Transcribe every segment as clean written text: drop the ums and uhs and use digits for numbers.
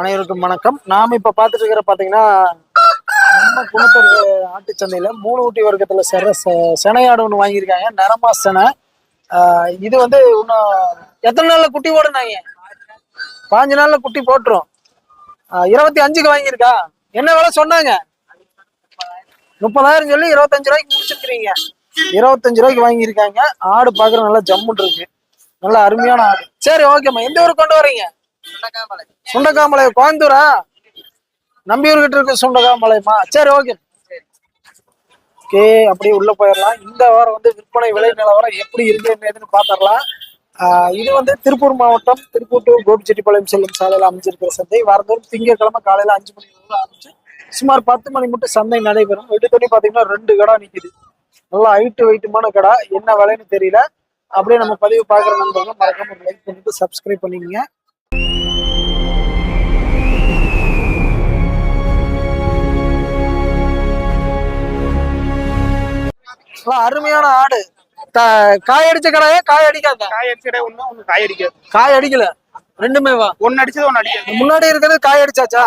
அனைவருக்கும் வணக்கம். நாம இப்ப பாத்துட்டு இருக்கிற பாத்தீங்கன்னா நம்ம குணத்தூர் ஆட்டுச்சந்தையில 3 ஊட்டி வர்க்கத்துல செனையாடு ஒண்ணு வாங்கியிருக்காங்க. நரமா செனை. இது வந்து இன்னும் எத்தனை நாள்ல குட்டி போடுனாங்க? 5 நாள்ல குட்டி போட்டுரும். 25க்கு வாங்கியிருக்கா. என்ன விலை சொன்னாங்க? 30,000 சொல்லி 25 ரூபாய்க்கு முடிச்சிருக்கிறீங்க. 25 ரூபாய்க்கு வாங்கியிருக்காங்க. ஆடு பாக்குற நல்லா ஜம்முன் இருக்கு. நல்ல அருமையான ஆடு. சரி, ஓகேம்மா. எந்த ஊருக்கு கொண்டு வரீங்க? சுண்டக்காமலை. கோயம்புத்தூரா? நம்பியூர்கிட்ட இருக்கு சுண்டக்காமலைமா. சரி, ஓகே ஓகே. அப்படியே உள்ள போயிடலாம். இந்த வாரம் வந்து விற்பனை விலை நிலவரம் எப்படி இருக்குன்னு பாத்திரலாம். இது வந்து திருப்பூர் மாவட்டம் திருப்பூர் டு கோபிச்செட்டிப்பாளையம் செல்லும் சாலையில் அமைஞ்சிருக்கிற சந்தை. வாரந்தோறும் திங்கட்கிழமை காலையில 5 மணி ஆரம்பிச்சு சுமார் 10 மணி மட்டும் சந்தை நடைபெறும். வெட்டுத்தொட்டி பாத்தீங்கன்னா 2 கடை நிக்குது. நல்லா ஹைட்டு வெயிட்டுமான கடை. என்ன விலைன்னு தெரியல. அப்படியே நம்ம பதிவு பாக்குற நண்பர்கள் மறக்காம லைக் பண்ணிட்டு சப்ஸ்கிரைப் பண்ணிக்கங்க. அருமையான ஆடு. காய் அடிச்ச கடையா? காய் அடிக்காத? காய் அடிச்ச கடை ஒண்ணு காய் அடிக்காது. காய் அடிக்கல. ரெண்டுமேவா? ஒன்னு அடிச்சது ஒன்னு அடிக்காது. முன்னாடி இருக்கிறது காய் அடிச்சாச்சா?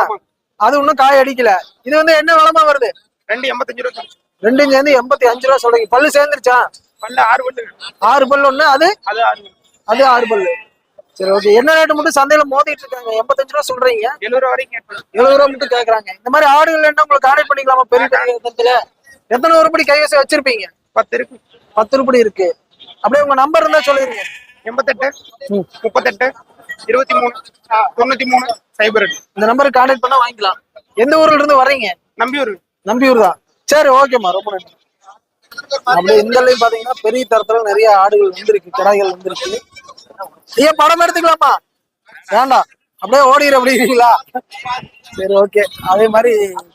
அது இன்னும் காய் அடிக்கல. இது வந்து என்ன விலமா வருது? 2.85 ரூபா. ரெண்டும் சேர்ந்து 85 ரூபா சொல்றீங்க. பல்லு சேர்ந்துருச்சா? பல்லு 6 பல்லு. 6 பல்லு ஒண்ணு. அது 6 பல்லு. சரி, ஓகே. என்ன ரேட்டு மட்டும் சந்தையில மோதிட்டு இருக்காங்க? 85 ரூபா சொல்றீங்க. 70 ரூபா வரைக்கும் கேட்பாங்க. 70 ரூபா மட்டும் கேக்குறாங்க. இந்த மாதிரி ஆடுகள் என்ன உங்களுக்கு கான்டாக்ட் பண்ணிக்கலாமா? பெரிய பெரிய எத்தனை உருப்படி கைவசம் வச்சிருப்பீங்க? 10 இருக்கு. 10 உருப்படி இருக்கு. அப்படியே உங்க நம்பர் இருந்தா சொல்லிருங்க. 88 38 23 93 08. இந்த நம்பருக்கு கான்டாக்ட் பண்ணா வாங்கிக்கலாம். எந்த ஊர்ல இருந்து வர்றீங்க? நம்பியூர். நம்பியூர் தான். சரி, ஓகேம்மா. ரொம்ப நன்றி. அப்படியே இந்தலையும் பாத்தீங்கன்னா பெரிய தரத்துல நிறைய ஆடுகள் வந்திருக்கு, கடாய்கள் வந்திருக்கு. ஏன் படம் எடுத்துக்கலாமா? வேண்டாம், அப்படியே ஓடிடுற அப்படிங்களா? சரி, ஓகே. அதே மாதிரி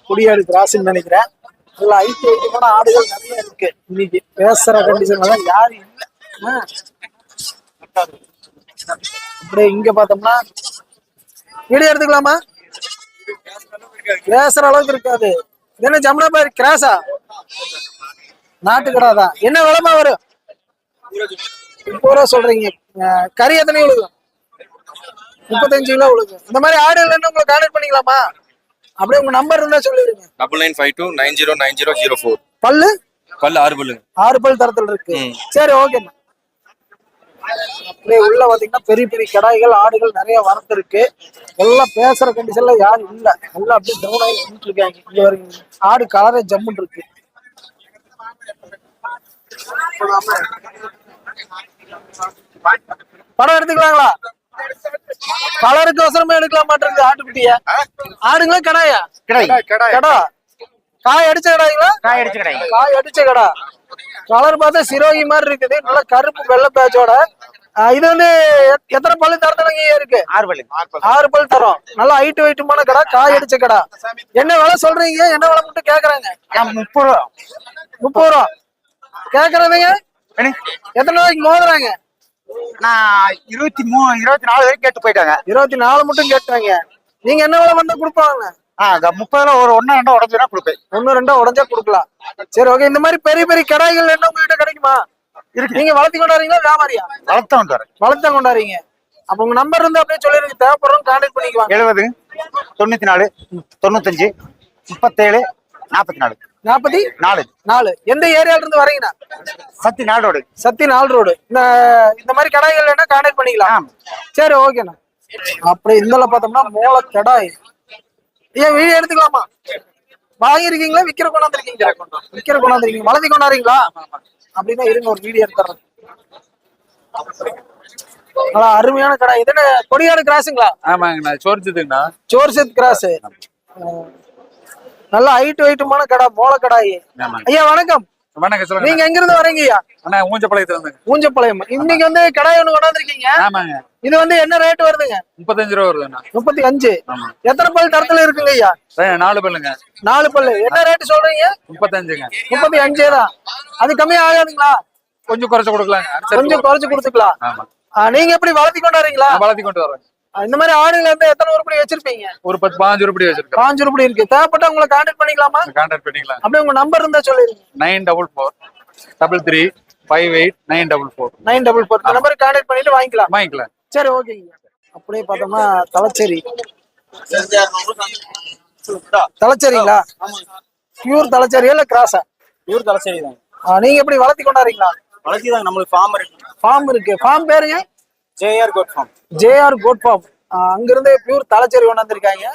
குடியாடு கிராஸ்ன்னு நினைக்கிறேன். நல்ல ஐட்டமான ஆடுகள் நிறைய இருக்கு. இன்னைக்கு பேசுற கண்டிஷன் தான் யாரும் இல்லை. அப்படியே இங்க பார்த்தோம்னா வீடியோ எடுத்துக்கலாமா? பேசுற அளவுக்கு இருக்காது. என்ன ஜமுனா பாரு கிராஸா? நாட்டுக்கடாதான். என்ன விலைமா வரும்? 30 ரூபா சொல்றீங்க. கறி எத்தனை விழுகும்? 35 கிலோ விழுகும். இந்த மாதிரி ஆடுகள் என்ன உங்களை கான்டாக்ட் பண்ணிக்கலாமா? அப்படியே உங்க நம்பர் இருந்தா சொல்லிருங்க. 9952900004. பல்லு 6 பல்லு. 6 பல் தரத்துல இருக்கு. சரி, ஓகே. அப்படியே உள்ள பாத்தீங்கன்னா பெரிய பெரிய கடாய்கள் ஆடுகள் நிறைய வரத்து இருக்கு. எல்லாம் பேசுற கண்டிஷன்ல யாரும் இல்ல. எல்லாம் அப்படியே டவுன் ஆகி நின்றுட்டு இருக்காங்க. இங்க வரைக்கும் ஆடு கலரே ஜம்முன்னு இருக்கு. படம் எடுத்துக்கலாங்களா? கலருக்கு அவசரமா எடுக்கலாம் மாட்டிருக்கு ஆட்டுக்குட்டிய. ஆடுங்களா கடாயா? கடா. காய் அடிச்ச கடாய்ங்களா? காய் அடிச்ச கடா. கலர் பார்த்தா சிரோகி மாதிரி இருக்குது. நல்லா கருப்பு வெள்ளை பேச்சோட. இது வந்து எத்தனை பல்லு தரத்துலங்க இருக்கு? 6 பல்லு. 6 பல் தரும். நல்லா ஹைட் வெயிட்டுமான கடா, காய் அடிச்ச கடா. என்ன விலை சொல்றீங்க? என்ன விலை மட்டும் கேக்குறாங்க? 30 ரூபா. 30 ரூபா கேக்குறதுங்க. எத்தனை ரூபாய்க்கு மோதுறாங்க? நான் 23 24 வரைக்கும் கேட்டு போயிட்டாங்க. 24 மட்டும் கேட்டாங்க. நீங்க என்ன விலை வந்தா கொடுப்பாங்க? 30 ஒரு 1 2 உடஞ்சா கொடுப்பேன். 1 2 உடஞ்சா கொடுக்கலாம். சரி, ஓகே. இந்த மாதிரி பெரிய பெரிய கடாய்கள் என்ன உங்ககிட்ட கிடைக்குமா? இருக்கு. நீங்க வளர்த்தி கொண்டாடுறீங்களா வியாபாரியா? வளர்த்தான் கொண்டாடுறீங்க. அப்ப உங்க நம்பர் இருந்து அப்படியே சொல்லிருங்க. தேவைப்படுறோம் கான்டாக்ட் பண்ணிக்குவாங்க. 70 94 95 37 44 44. எந்த ஏரியால இருந்து வரீங்கண்ணா? சத்தி 4 ரோடு. சத்தி 4 ரோடு. இந்த மாதிரி கடாய்கள் என்ன கான்டாக்ட் பண்ணிக்கலாம். சரி, ஓகேண்ணா. அப்படி இந்த பார்த்தோம்னா மூல கடாய். ஏன் வீடியோ எடுத்துக்கலாமா? வாங்கிருக்கீங்களா? விக்கிற கொண்டாந்துருக்கீங்க? விக்கிற கொண்டாந்துருக்கீங்க. வளர்த்தி கொண்டாடுறீங்களா? அப்படின்னா இருங்க, ஒரு வீடியோ எடுத்துறேன். அருமையான கடை. இது என்ன கொடியாடு கிராஸுங்களா? ஆமாங்கண்ணா. சோர்சத் கிராஸ். நல்ல ஹைட் வெயிட்டுமான கடை, மூல கடாய். ஐயா வணக்கம். வணக்கம். சொல்லுங்க. நீங்க எங்க இருந்து வரீங்க? ஊஞ்சப்பாளையம். இன்னைக்கு வந்து கடை ஒண்ணு கொண்டாந்துருக்கீங்க. ஆமாங்க. இது வந்து என்ன ரேட் வருதுங்க? 35 ரூபா வருதுண்ணா. 35. எத்தனை பல் தரத்துல இருக்குங்க ஐயா? 4 பல்லுங்க. 4 பல்லு. என்ன ரேட் சொல்றீங்க? 35ங்க. 35 தான். அது கம்மியா ஆகாதுங்களா? கொஞ்சம் குறைச்சு கொடுக்கலாங்க. கொஞ்சம் குறைச்சு கொடுத்துக்கலாம். ஆமா. நீங்க எப்படி வளர்த்தி கொண்டாடுறீங்களா? வளர்த்தி கொண்டு வரோம். இந்த மாதிரி ஆடுகள் வந்து எத்தனை உருப்படி வச்சிருப்பீங்க? ஒரு 10-15 உருப்படி வச்சிருக்கோம். 5 உருப்படி இருக்கு. தேவைப்பட்ட உங்களை கான்டாக்ட் பண்ணிக்கலாமா? கான்டாக்ட் பண்ணிக்கலாம். அப்படியே உங்க நம்பர் இருந்தா சொல்லிருங்க. 944 33 58 944. 944. இந்த நம்பருக்கு கான்டாக்ட் பண்ணிட்டு வாங்கிக்கலாம். வாங்கிக்கலாம். சரி, ஓகேங்க. அப்படியே பார்த்தோம்னா தலச்சேரி தலைச்சேரிங்களா? பியூர் தலைச்சேரியா இல்ல கிராஸா? ஊர் தலைச்சேரி தான். நீங்க எப்படி வளர்த்தி கொண்டாடுறீங்களா? வளர்ச்சி நம்மளுக்கு ஃபார்ம் இருக்கு. ஃபார்ம் இருக்கு. ஃபார்ம் பேருங்க? JR goat farm. JR goat farm. அங்கிருந்து பியூர் தலைச்சேரி கொண்டு வந்திருக்காங்க.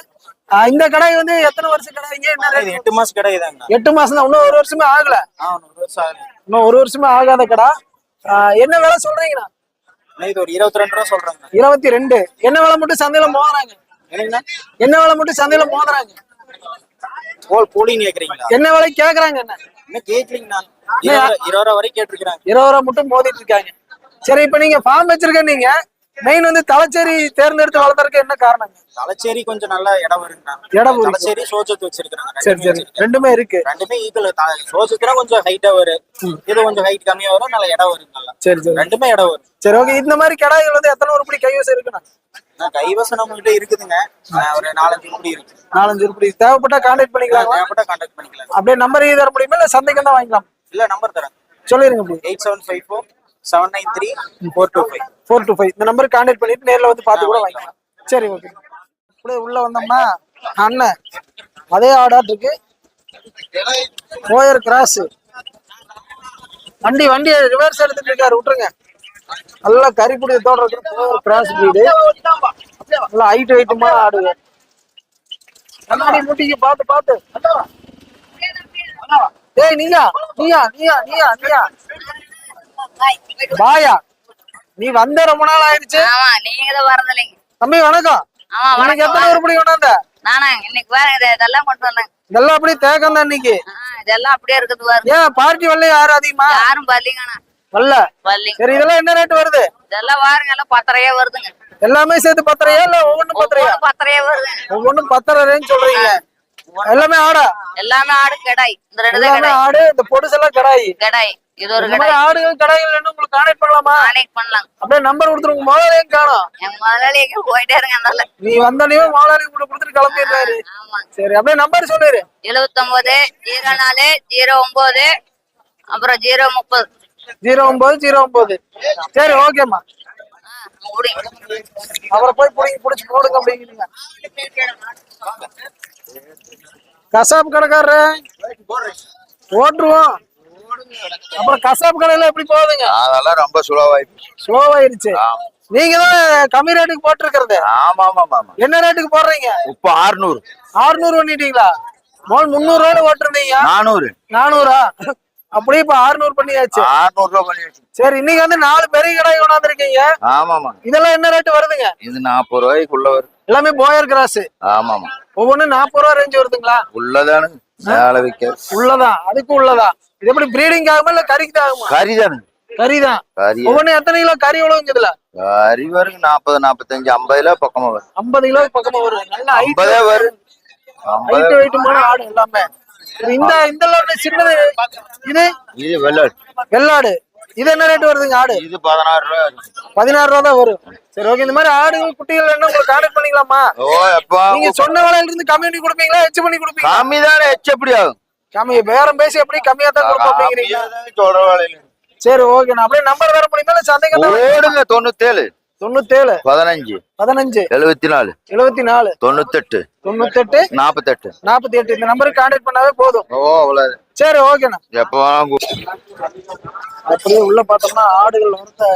இந்த கடை வந்து எத்தனை வருஷம் கடைங்க? என்ன இது 8 மாசம் கடை இதாங்க. 8 மாசம் தான். இன்னும் 1 வருஷமே ஆகல. 1 வருஷம் ஆகுது. இன்னும் 1 வருஷமே ஆகாத கடை. என்ன விலை சொல்றீங்கண்ணா? இது ஒரு 22 ரூபா சொல்றாங்க. 22. என்ன விலை மட்டும் சந்தையில மோதுறாங்க? என்னங்கண்ணா? என்ன விலை மட்டும் சந்தையில மோதுறாங்க? போலின்னு கேக்குறீங்களா? என்ன விலை கேக்குறாங்க? என்ன என்ன கேக்குறீங்கண்ணா? 20 ரூபா வரைக்கும் கேட்டிருக்காங்க. 20 ரூபா மட்டும் மோதிட்டு இருக்காங்க. சரி, இப்ப நீங்க ஃபார்ம் வச்சிருக்க, நீங்க மெயின் வந்து தலைச்சேரி தேர்ந்தெடுத்து வளர்த்தறதுக்கு என்ன காரணம்? தலைச்சேரி கொஞ்சம் நல்ல இடம் வருங்கண்ணா. இடம் தலைச்சேரி சோஜத்து வச்சிருக்காங்க. சரி சரி, ரெண்டுமே இருக்கு. ரெண்டுமே ஈக்குவல். சோஜத்துனா கொஞ்சம் ஹைட்டா வரும், இது கொஞ்சம் ஹைட் கம்மியா வரும். நல்ல இடம் வரும். நல்லா. சரி சரி, ரெண்டுமே இடம் வரும். சரி ஓகே. இந்த மாதிரி கடாய்கள் வந்து எத்தனை உருப்படி கைவசம் இருக்குண்ணா? கைவசம் நம்ம கிட்ட இருக்குதுங்க. ஒரு 4-5 உருப்படி இருக்கு. 4-5 உருப்படி. தேவைப்பட்டா கான்டாக்ட் பண்ணிக்கலாம். தேவைப்பட்டா கான்டாக்ட் பண்ணிக்கலாம். அப்படியே நம்பர் தர முடியுமா இல்ல சந்தைக்கு தான் வாங்கிக்கலாம்? இல்ல நம்பர் தரேன், சொல்லிருங்க. 8754-793-425. 425. இந்த நம்பருக்கு கான்டாக்ட் பண்ணிட்டு நேர்ல வந்து பார்த்து கூட வாங்கிக்கலாம். சரி ஓகே. அப்படியே உள்ள வந்தோம்னா அண்ணன் அதே ஆர்டர் இருக்கு. Boer cross. வண்டி ரிவர்ஸ் எடுத்துட்டு இருக்காரு, விட்டுருங்க. நல்லா கறிப்புடிய தோட இருக்கு. போயர் கிராஸ் வீடு. நல்லா ஹைட் வெயிட்டுமா ஆடு. கண்ணாடி முட்டிக்கு பார்த்து. ஏய் நீயா பாயா, நீ வந்த ரொம்ப நாள் ஆயிடுச்சு. ஆமா, நீங்க தான் வரதில்லைங்க. தம்பி வணக்கம். ஆமா இன்னைக்கு எத்தனை உருப்படி கொண்டாந்த? நானா இன்னைக்கு பாருங்க இதெல்லாம் கொண்டு வந்தேன். இதெல்லாம் அப்படியே தேக்கம் தான் இன்னைக்கு. இதெல்லாம் அப்படியே இருக்குது பாருங்க. ஏன் பார்ட்டி வரல யாரும் அதிகமா? யாரும் வரலீங்கண்ணா. வரல. வரலீங்க. சரி, இதெல்லாம் என்ன ரேட் வருது? இதெல்லாம் பாருங்க எல்லாம் 10 ரூபாயா வருதுங்க. எல்லாமே சேர்த்து 10 ரூபாயா இல்ல ஒவ்வொன்றும் 10 ரூபாயா? 10 ரூபாயா வருது. ஒவ்வொன்றும் 10 ரூபாய்ன்னு சொல்றீங்க. எல்லாமே ஆடா? எல்லாமே ஆடு கடாய். இந்த ரெண்டு தான் எல்லாமே கடாய். ஆடு. இந்த பொடுசெல்லாம் கடாய். கடாய். இது ஒரு இந்த கடாய். மாதிரி ஆடுகள் கடாய்கள் வேணும் உங்களுக்கு கான்டாக்ட் பண்ணலாமா? கான்டாக்ட் பண்ணலாம். அப்படியே நம்பர் கொடுத்துருங்க. முதலையும் காணோம். எங்க முதலாளி எங்க போயிட்டே இருங்க. அதனால நீ வந்தனையும் முதலாளி கூட கொடுத்துட்டு கிளம்பிடுறாரு. ஆமா. சரி, அப்படியே நம்பர் சொல்லிரு. 79 04 09 அப்புறம் 030 0909. சரி ஓகேம்மா. அவரை போய் புடிச்சு போடுங்க அப்படிங்கிறீங்க. கசாப் கடைக்காரரு ஓட்டுருவோம். அப்புறம் கசாப் கடையில எப்படி போகுதுங்க? அதெல்லாம் ரொம்ப ஸ்லோவாயிருச்சு. நீங்க தான் கம்மி ரேட்டுக்கு போட்டுருக்கிறது. ஆமா. என்ன ரேட்டுக்கு போடுறீங்க? இப்ப 600 பண்ணிட்டீங்களா? முதல் 300 ரூபாய் போட்டிருந்தீங்க. 400 அப்படியே இப்ப 600 பண்ணியாச்சு. 600 ரூபாய் பண்ணியாச்சு. சரி, இன்னைக்கு வந்து 4 பெரிய கடாய் கொண்டாந்துருக்கீங்க. ஆமாமா. இதெல்லாம் என்ன ரேட் வருதுங்க? இது 40 ரூபாய்க்குள்ள வரும். எல்லாமே போயர் கிராஸ். ஆமாமா. ஒவ்வொன்னும் 40 ரூபா ரேஞ்ச் வருதுங்களா? உள்ளதானு மேல வைக்க உள்ளதான். அதுக்கு உள்ளதா? இது எப்படி பிரீடிங் ஆகுமா இல்ல கறிக்கு ஆகுமா? கறிதானு. கறிதான். ஒவ்வொன்னு எத்தனை கிலோ கறி எவ்வளவுங்க இதுல? கறி வரும் 40 45 50 கிலோ பக்கமா வரும். 50 கிலோ பக்கமா வரும். நல்ல ஹைட் 50 வரும். ஹைட் வெயிட்டுமான ஆடு எல்லாமே. இந்த சின்னது இது வெள்ளாடு. இது என்ன ரேட் வருதுங்க ஆடு? இது 16 ரூபாய். 16 ரூபா தான் வரும். சரி ஓகே. இந்த மாதிரி ஆடுகள் குட்டிகள் என்ன உங்களுக்கு கான்டாக்ட் பண்ணிக்கலாமா? நீங்க சொன்ன விலையில இருந்து கம்மி பண்ணி கொடுப்பீங்களா எச்சு பண்ணி கொடுப்பீங்களா? கம்மி தானே. எச்சு எப்படி ஆகும்? கம்மி பேரம் பேசி எப்படி கம்மியா தான் கொடுப்போம் அப்படிங்கிறீங்க. சொல்ற வேலையில. சரி ஓகே. நான் அப்படியே நம்பர் வேற முடியுமா சந்தைக்கு ஓடுங்க. 97 15 15 74 98 98 98 48 48. இந்த நம்பருக்கு கான்டாக்ட் பண்ணாவே போதும். அவ்வளவு. சரி ஓகேண்ணா. எப்போ அப்படியே உள்ள பார்த்தோம்னா ஆடுகள் வந்து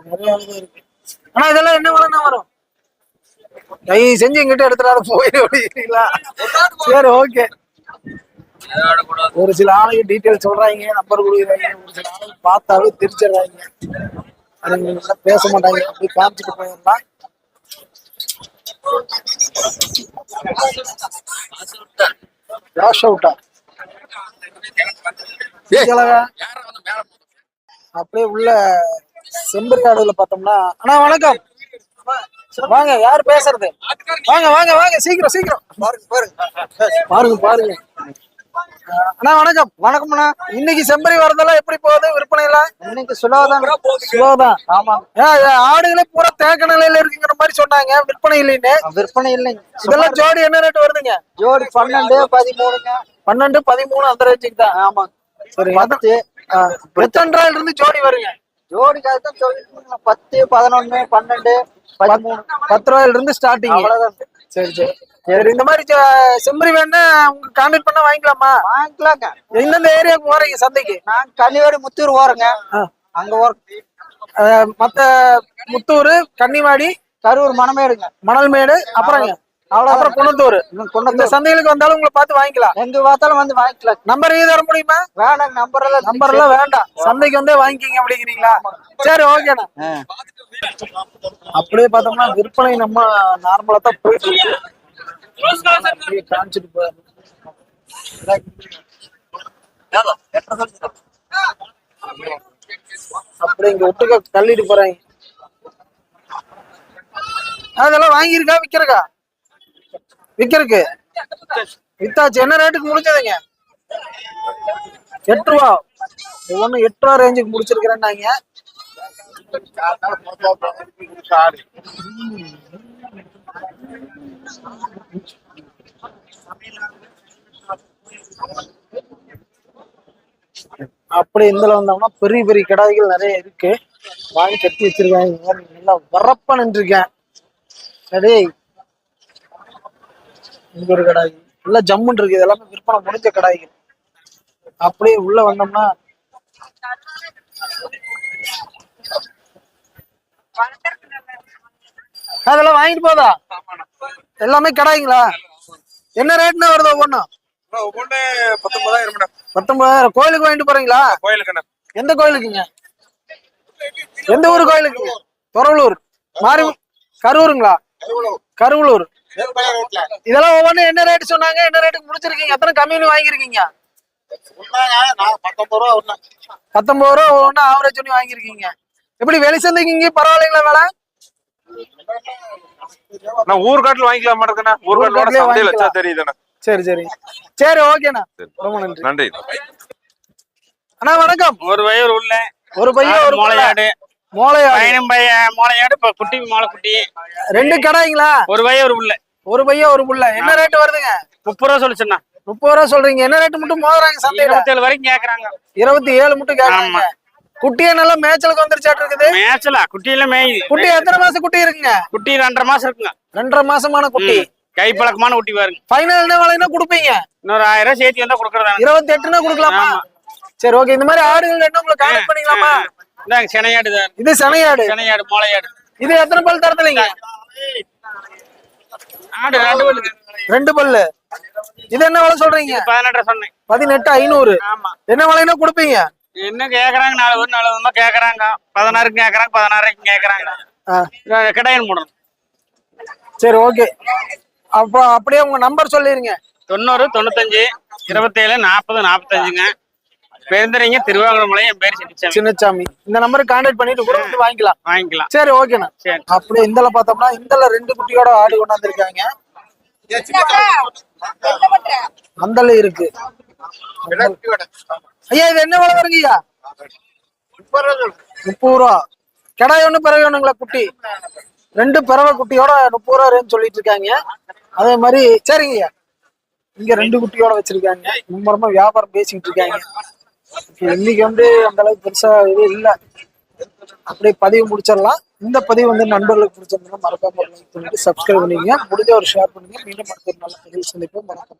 நிறைய இருக்கு. ஆனா இதெல்லாம் என்ன விலைன்னா வரும்? தயவு செஞ்சு எங்கிட்ட எடுத்துடாத போயிடுவீங்களா? சரி ஓகே. ஒரு சில ஆளுங்க டீட்டெயில் சொல்றாங்க, நம்பர் கொடுக்குறாங்க. ஒரு சில ஆளுங்க பார்த்தாவே தெரிச்சிடுறாங்க. அதுங்க பேச மாட்டாங்க. அப்படி காமிச்சிட்டு போயிடலாம். அப்படியே உள்ள செம்பரி ஆடுல பார்த்தோம்னா அண்ணா வணக்கம். வாங்க, யாரு பேசுறது? வாங்க சீக்கிரம் பாருங்க. அண்ணா வணக்கம். வணக்கம்ண்ணா. இன்னைக்கு செம்பரி வரதெல்லாம் எப்படி போகுது விற்பனை எல்லாம்? இன்னைக்கு சுலோதான். ஆமா. ஆடுகளே பூரா தேக்க நிலையில இருக்குங்கிற மாதிரி சொன்னாங்க. விற்பனை இல்லைன்னு. விற்பனை இல்லைங்க. இதெல்லாம் ஜோடி என்ன ரேட் வருதுங்க? ஜோடி 12 13ங்க. 12 13 அந்த ரேஞ்சுக்கு தான். ஆமா. சரி. எத்தனை ரூபாயில இருந்து ஜோடி வருங்க? ஜோடிக்காக தான் சொல்லிட்டு 10, 11, 12, 13. 10 ரூபாயில இருந்து ஸ்டார்டிங். அவ்வளவுதான். சரி சரி சரி. இந்த மாதிரி செம்மறி வேணா உங்களுக்கு கான்டாக்ட் பண்ணா வாங்கிக்கலாமா? வாங்கிக்கலாங்க. எந்தெந்த ஏரியாவுக்கு போறீங்க சந்தைக்கு? நான் கன்னிவாடி முத்தூர் போறேங்க. அங்க மத்த முத்தூர், கன்னிவாடி, கரூர், மணமேடுங்க. மணல்மேடு, அப்புறம் அப்புறம் குணத்தூர். இந்த சந்தைகளுக்கு வந்தாலும் உங்களை பார்த்து வாங்கிக்கலாம். எங்க பார்த்தாலும் வந்து வாங்கிக்கலாம். நம்பர் தர முடியுமா? வேணாங்க. நம்பர் எல்லாம் வேண்டாம், சந்தைக்கு வந்தே வாங்கிக்கிங்க அப்படிங்கிறீங்களா? சரி ஓகேண்ணா. அப்படியே பார்த்தோம்னா விற்பனை நம்ம நார்மலா தான் போயிட்டு இருக்கு. அப்படியே காமிச்சிட்டு போறாரு. அப்படியே இங்க ஒட்டுக்க தள்ளிட்டு போறாங்க. அதெல்லாம் வாங்கியிருக்கா விக்கிறக்கா? விக்கிறதுக்கு வித்தாச்சு. என்ன ரேட்டுக்கு முடிச்சதுங்க? 8 ரூபா. ஒண்ணு 8 ரூபா ரேஞ்சுக்கு முடிச்சிருக்கிறேன்னாங்க. அப்படி இதுல வந்தோம்னா பெரிய பெரிய கடாய்கள் நிறைய இருக்கு. வாங்கி கட்டி வச்சிருக்காங்க. நல்லா வரப்ப நின்றுருக்கேன். சரி, இங்க ஒரு கடாய் நல்லா ஜம்முன்னு இருக்கு. இதெல்லாமே விற்பனை முடிஞ்ச கடாய்கள். அப்படியே உள்ள வந்தோம்னா அதெல்லாம் வாங்கிட்டு போதா? எல்லாமே கடாய்ங்களா? என்ன ரேட்னா வருது ஒவ்வொன்றும்? 19,000. கோயிலுக்கு வாங்கிட்டு போறீங்களா? எந்த கோயிலுக்குங்க? எந்த ஊர் கோயிலுக்குங்க? தொரவலூர். மாறி கரூருங்களா? கருவலூர். இதெல்லாம் ஒவ்வொன்றும் என்ன ரேட் சொன்னாங்க? என்ன ரேட்டுக்கு முடிச்சிருக்கீங்க? எத்தனை கம்மின்னு வாங்கிருக்கீங்க? 19 ரூபா ஒவ்வொன்னு ஆவரேஜ் பண்ணி வாங்கிருக்கீங்க. எப்படி வெளி சந்தைக்கு இங்கே பரவாயில்லைங்களா வேலை? ஊர்காட்டுல வாங்கிக்கலாம் மாட்டேங்கண்ணா. ஊர்காட்டுல சந்தையில வச்சா தெரியுதுண்ணா. சரி சரி சரி ஓகேண்ணா. ரொம்ப நன்றி. நன்றி அண்ணா வணக்கம். ஒரு பையன் உள்ள ஒரு பையன் ஒரு மோளையாடு மோளையாடு மோளையாடு குட்டி மோளைக்குட்டி 2 கடாய்ங்களா? ஒரு பையன் ஒரு உள்ள. ஒரு பையன் ஒரு புள்ள. என்ன ரேட் வருதுங்க? 30 ரூபா சொல்லிச்சுண்ணா. 30 ரூபா சொல்றீங்க. என்ன ரேட் மட்டும் மோதுறாங்க சந்தையில? 27 வரைக்கும் கேக்குறாங்க. 27 மட்டும் கேக்குறாங்க. குட்டியே நல்லா மேய்ச்சலுக்கு வந்துருச்சாட்டு இருக்குது. மேய்ச்சலா குட்டியில மேயுது. குட்டி எத்தனை மாசம் குட்டி இருக்குங்க? குட்டி 2.5 மாசம் இருக்குங்க. 2.5 மாசமான குட்டி. கை பழக்கமான குட்டி பாருங்க. ஃபைனல் என்ன விலைன்னா கொடுப்பீங்க? இன்னொரு 1000 ரூபாய் சேர்த்து வந்தா கொடுக்கறதா? 28னா கொடுக்கலாமா? சரி ஓகே. இந்த மாதிரி ஆடுகள் என்ன உங்களுக்கு கான்டாக்ட் பண்ணிக்கலாமா? இந்தாங்க செனையாடு. இது செனையாடு. செனையாடு மோளையாடு. இது எத்தனை பல் தரத்துலீங்க? ஆடு 2 பல்லு. 2 பல்லு. இது என்ன விலை சொல்றீங்க? 18 சொன்னேன். 18,500. ஆமா. என்ன விலைன்னா கொடுப்பீங்க? என்ன கேக்குறாங்க? 4 கேக்குறாங்க. 16 கேக்குறாங்க. 16 கேக்குறாங்க. கடையன் போடணும். சரி ஓகே. அப்போ அப்படியே உங்க நம்பர் சொல்லிருங்க. 90 95 27 40 45ங்க. பெருந்தரைங்க திருவாங்கமலை. என் பேரு சின்னசாமி. இந்த நம்பருக்கு கான்டாக்ட் பண்ணிட்டு கூட வந்து வாங்கிக்கலாம். சரி ஓகேண்ணா. அப்படியே இந்தல பார்த்தோம்னா இந்தல 2 குட்டியோட ஆடு கொண்டாந்துருக்காங்க. அந்தல இருக்கு. ஐயா இது என்ன விலை வருங்கய்யா? 30 ரூபா. கடாய் ஒண்ணு பிறவை ஒண்ணுங்களா? குட்டி 2 பிறவை குட்டியோட 30 ரூபா ரேஞ்ச் சொல்லிட்டு இருக்காங்க. அதே மாதிரி சரிங்கய்யா. இங்க 2 குட்டியோட வச்சிருக்காங்க. மும்மரமா வியாபாரம் பேசிக்கிட்டு இருக்காங்க. இன்னைக்கு வந்து அந்த அளவுக்கு பெருசா இது இல்ல. அப்படியே பதிவு முடிச்சிடலாம். இந்த பதிவு வந்து நண்பர்களுக்கு பிடிச்சிருந்தா மறக்காம சப்ஸ்கிரைப் பண்ணிக்கங்க. முடிஞ்ச ஒரு ஷேர் பண்ணுங்க. மீண்டும் அடுத்த நல்ல பதிவு சந்திப்போம். வணக்கம்.